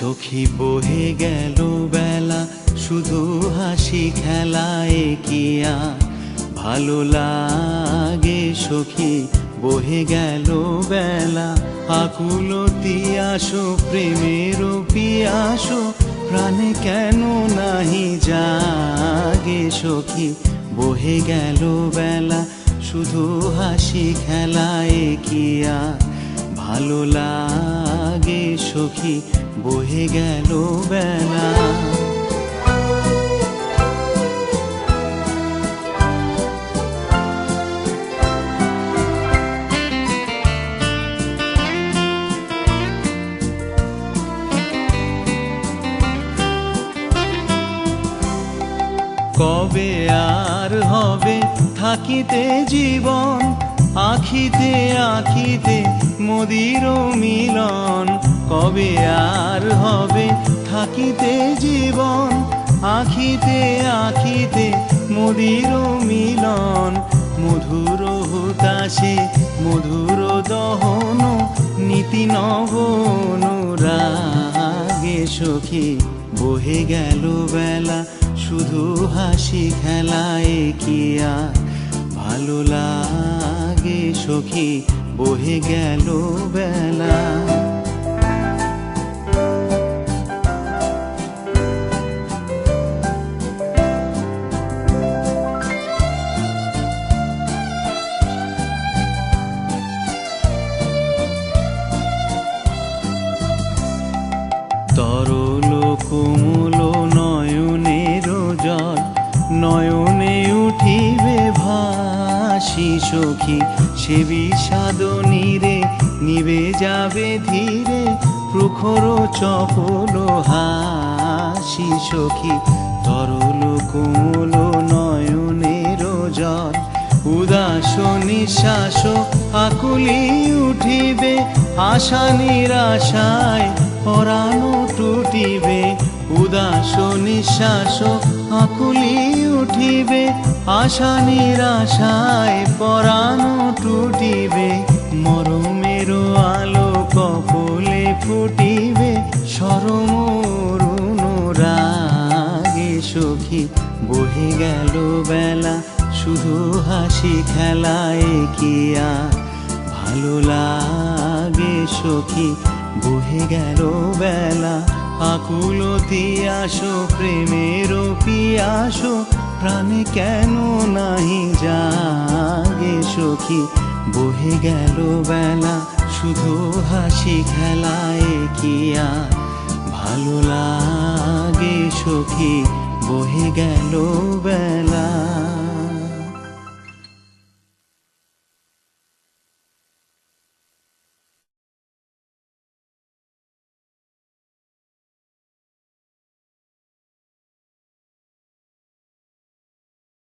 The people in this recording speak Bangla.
সখী বহে গেল বেলা, শুধু হাসি খেলায় কি আর ভালো লাগে সখী, বহে গেল বেলা। আকুলতি আসো প্রেমের পিয়াসো, প্রাণে কেন নাহি জাগে সখী, বহে গেল বেলা, শুধু হাসি খেলায় কি আর ভালো লাগে সখী, বহে গেল বেলা। কবে আর হবে থাকিতে জীবন, আখিতে আখিতে মোদির মিলন। কবে আর হবে থাকিতে জীবন, আখিতে আখিতে মোদির মিলন। মধুর হুতাশে মধুর দহন, নীতি নব অনুরাগে সখী, বহে গেল বেলা, শুধু হাসি খেলায় কি আর ভালো লাগে সখী, বহে গেল বেলা। তরল কোমল নয়নের জল, নয়নে উঠিবে ভাসি সখী, সে বিষাদ নীরে নিবে যাবে ধীরে, প্রখর চপল হাসি সখী। তরল কোমল নয়নের জল, উদাস নিঃশ্বাস আকুলি উঠিবে, আশা নিরাশায় পরাণ টুটিবে। উদাস নিঃশ্বাস আকুলি উঠিবে, আশা নিরাশায় পরাণ টুটিবে। মরমের আলো কপলে ফুটিবে, সরম অরুণ রাগে সখী, বহে গেল বেলা, শুধু হাসি খেলায় কি আর ভালো লাগে সখী, বহে গেল বেলা। আকুলতি আসো প্রেমের পিয়াসো, প্রাণে কেন নাহি জাগে সখী, বহে গেল বেলা, শুধু হাসি খেলায় কি আর ভালো লাগে সখী, বহে গেল বেলা।